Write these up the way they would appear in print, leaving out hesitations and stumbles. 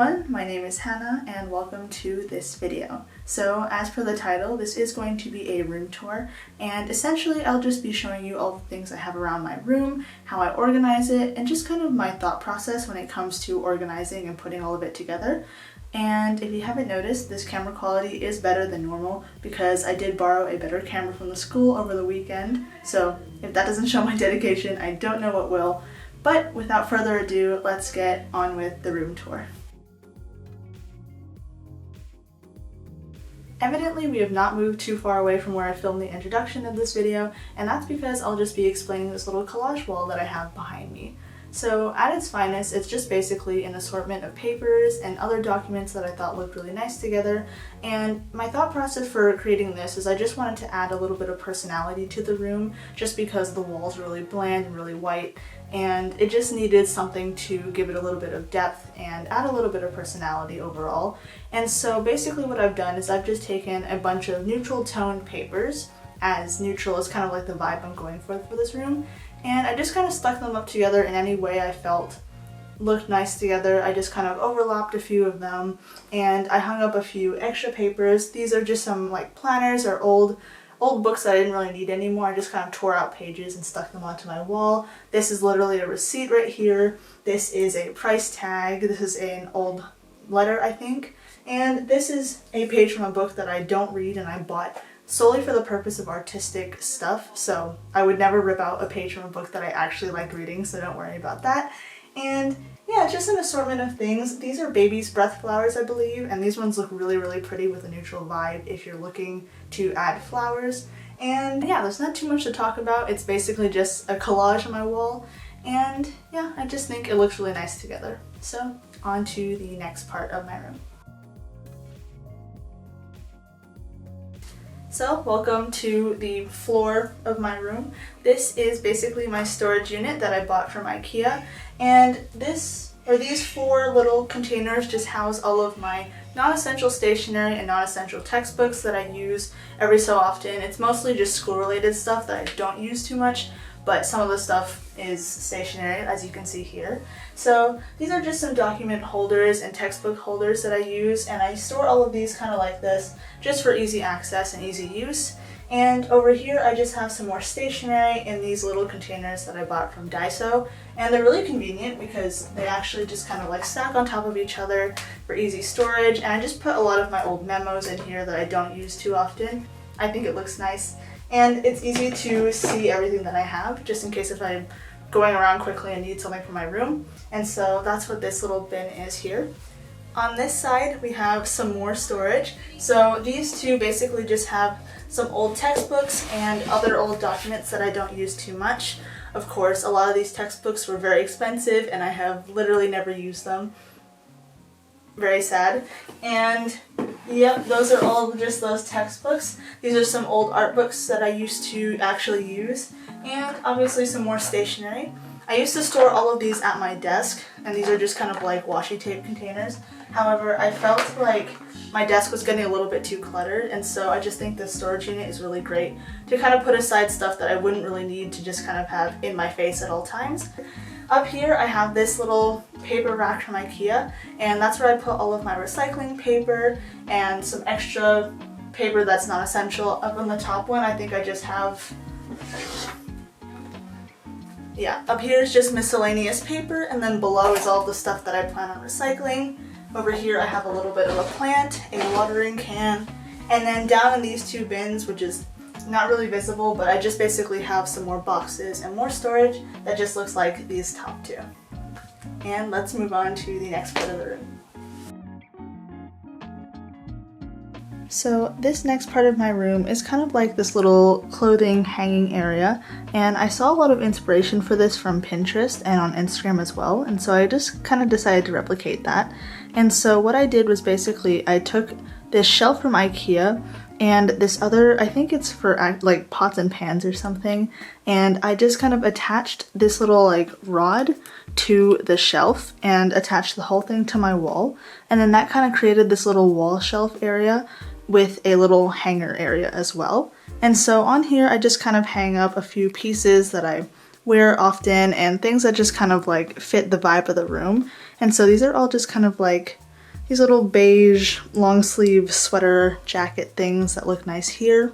everyone, my name is Hannah and welcome to this video. So as per the title, this is going to be a room tour, and essentially I'll just be showing you all the things I have around my room, how I organize it, and just kind of my thought process when it comes to organizing and putting all of it together. And if you haven't noticed, this camera quality is better than normal because I did borrow a better camera from the school over the weekend. So if that doesn't show my dedication, I don't know what will. But without further ado, let's get on with the room tour. Evidently, we have not moved too far away from where I filmed the introduction of this video, and that's because I'll just be explaining this little collage wall that I have behind me. So at its finest, it's just basically an assortment of papers and other documents that I thought looked really nice together. And my thought process for creating this is I just wanted to add a little bit of personality to the room just because the walls are really bland and really white, and it just needed something to give it a little bit of depth and add a little bit of personality overall. And so basically what I've done is I've just taken a bunch of neutral toned papers, as neutral is kind of like the vibe I'm going for this room. And I just kind of stuck them up together in any way I felt looked nice together. I just kind of overlapped a few of them, and I hung up a few extra papers. These are just some like planners or old books that I didn't really need anymore. I just kind of tore out pages and stuck them onto my wall. This is literally a receipt right here. This is a price tag. This is an old letter, I think. And this is a page from a book that I don't read and I bought solely for the purpose of artistic stuff, so I would never rip out a page from a book that I actually like reading, so don't worry about that. And yeah, just an assortment of things. These are baby's breath flowers, I believe, and these ones look really, really pretty with a neutral vibe if you're looking to add flowers. And yeah, there's not too much to talk about. It's basically just a collage on my wall, and yeah, I just think it looks really nice together. So on to the next part of my room. So welcome to the floor of my room. This is basically my storage unit that I bought from IKEA, and these 4 little containers just house all of my non-essential stationery and non-essential textbooks that I use every so often. It's mostly just school-related stuff that I don't use too much, but some of the stuff is stationery, as you can see here. So these are just some document holders and textbook holders that I use, and I store all of these kind of like this just for easy access and easy use. And over here I just have some more stationery in these little containers that I bought from Daiso, and they're really convenient because they actually just kind of like stack on top of each other for easy storage. And I just put a lot of my old memos in here that I don't use too often. I think it looks nice. And it's easy to see everything that I have, just in case if I'm going around quickly and need something for my room. And so that's what this little bin is here. On this side, we have some more storage. So these two basically just have some old textbooks and other old documents that I don't use too much. Of course, a lot of these textbooks were very expensive and I have literally never used them. Very sad. And yep, those are all just those textbooks. These are some old art books that I used to actually use, and obviously some more stationery. I used to store all of these at my desk, and these are just kind of like washi tape containers. However, I felt like my desk was getting a little bit too cluttered, and so I just think this storage unit is really great to kind of put aside stuff that I wouldn't really need to just kind of have in my face at all times. Up here I have this little paper rack from IKEA, and that's where I put all of my recycling paper and some extra paper that's not essential. Up on the top one I think I just have, yeah, up here is just miscellaneous paper, and then below is all the stuff that I plan on recycling. Over here I have a little bit of a plant, a watering can, and then down in these 2 bins, which is not really visible, but I just basically have some more boxes and more storage that just looks like these top 2. And let's move on to the next part of the room. So this next part of my room is kind of like this little clothing hanging area, and I saw a lot of inspiration for this from Pinterest and on Instagram as well, and so I just kind of decided to replicate that. And so what I did was basically I took this shelf from IKEA and this other, I think it's for like pots and pans or something, and I just kind of attached this little like rod to the shelf and attached the whole thing to my wall, and then that kind of created this little wall shelf area with a little hanger area as well. And so on here I just kind of hang up a few pieces that I wear often and things that just kind of like fit the vibe of the room. And so these are all just kind of like these little beige long sleeve sweater jacket things that look nice here.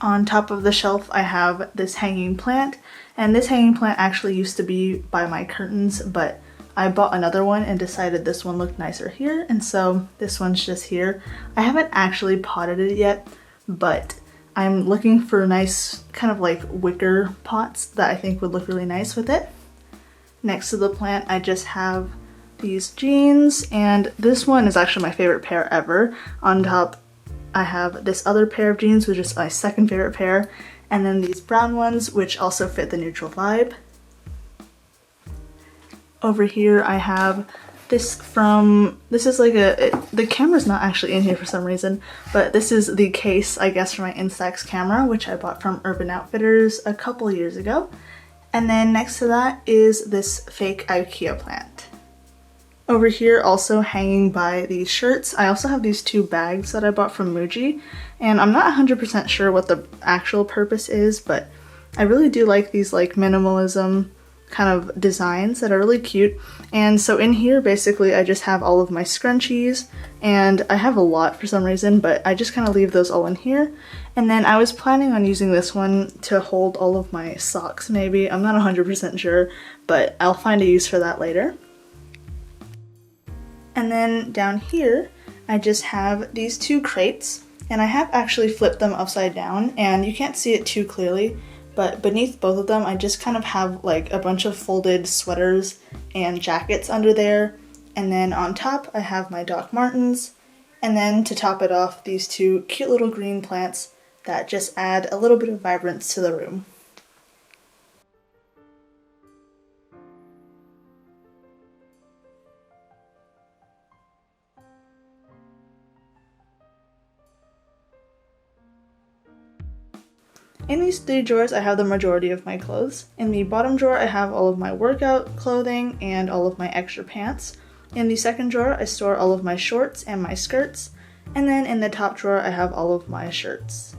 On top of the shelf I have this hanging plant, and this hanging plant actually used to be by my curtains, but I bought another one and decided this one looked nicer here, and so this one's just here. I haven't actually potted it yet, but I'm looking for nice kind of like wicker pots that I think would look really nice with it. Next to the plant I just have these jeans, and this one is actually my favorite pair ever. On top I have this other pair of jeans, which is my second favorite pair, and then these brown ones, which also fit the neutral vibe. Over here I have this is like the camera's not actually in here for some reason, but this is the case, I guess, for my Instax camera, which I bought from Urban Outfitters a couple years ago. And then next to that is this fake IKEA plant. Over here, also hanging by these shirts, I also have these two bags that I bought from Muji, and I'm not 100% sure what the actual purpose is, but I really do like these like minimalism kind of designs that are really cute. And so in here basically I just have all of my scrunchies, and I have a lot for some reason, but I just kind of leave those all in here. And then I was planning on using this one to hold all of my socks maybe. I'm not 100% sure, but I'll find a use for that later. And then down here I just have these two crates, and I have actually flipped them upside down and you can't see it too clearly, but beneath both of them I just kind of have like a bunch of folded sweaters and jackets under there. And then on top I have my Doc Martens, and then to top it off, these two cute little green plants that just add a little bit of vibrance to the room. In these three drawers I have the majority of my clothes. In the bottom drawer I have all of my workout clothing and all of my extra pants. In the second drawer I store all of my shorts and my skirts. And then in the top drawer I have all of my shirts.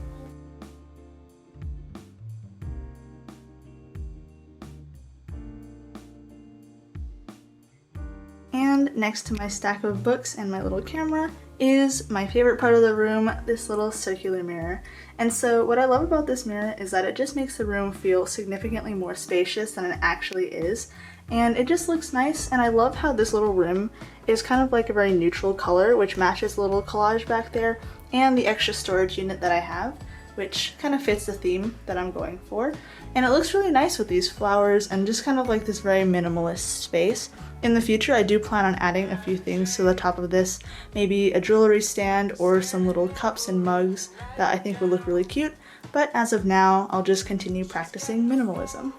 And next to my stack of books and my little camera is my favorite part of the room, this little circular mirror. And so what I love about this mirror is that it just makes the room feel significantly more spacious than it actually is. And it just looks nice, and I love how this little rim is kind of like a very neutral color, which matches the little collage back there and the extra storage unit that I have, which kind of fits the theme that I'm going for. And it looks really nice with these flowers and just kind of like this very minimalist space. In the future, I do plan on adding a few things to the top of this, maybe a jewelry stand or some little cups and mugs that I think would look really cute, but as of now, I'll just continue practicing minimalism.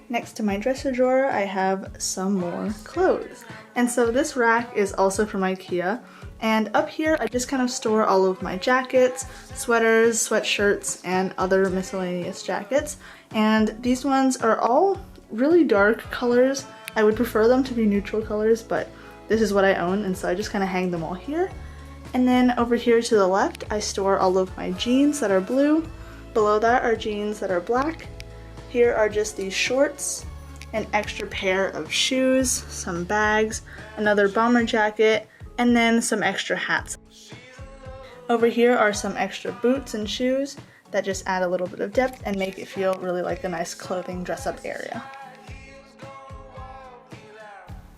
Next to my dresser drawer, I have some more clothes. And so this rack is also from IKEA. And up here, I just kind of store all of my jackets, sweaters, sweatshirts, and other miscellaneous jackets. And these ones are all really dark colors. I would prefer them to be neutral colors, but this is what I own, and so I just kind of hang them all here. And then over here to the left, I store all of my jeans that are blue. Below that are jeans that are black. Here are just these shorts, an extra pair of shoes, some bags, another bomber jacket, and then some extra hats. Over here are some extra boots and shoes that just add a little bit of depth and make it feel really like a nice clothing dress-up area.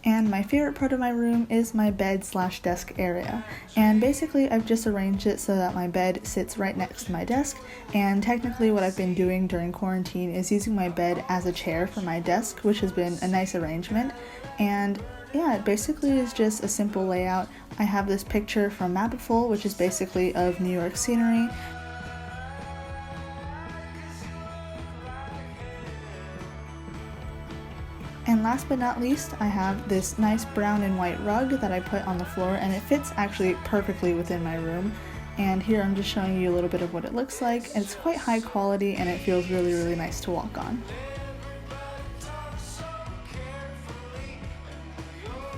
And my favorite part of my room is my bed/desk area. And basically I've just arranged it so that my bed sits right next to my desk, and technically what I've been doing during quarantine is using my bed as a chair for my desk, which has been a nice arrangement. And yeah, it basically is just a simple layout. I have this picture from Mapiful, which is basically of New York scenery. And last but not least, I have this nice brown and white rug that I put on the floor, and it fits actually perfectly within my room. And here I'm just showing you a little bit of what it looks like. It's quite high quality and it feels really, really nice to walk on.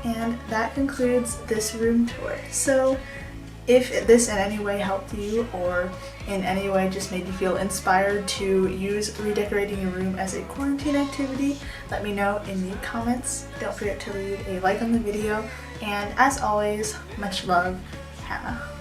And that concludes this room tour. So If this in any way helped you or in any way just made you feel inspired to use redecorating your room as a quarantine activity, let me know in the comments. Don't forget to leave a like on the video, and as always, much love, Hannah.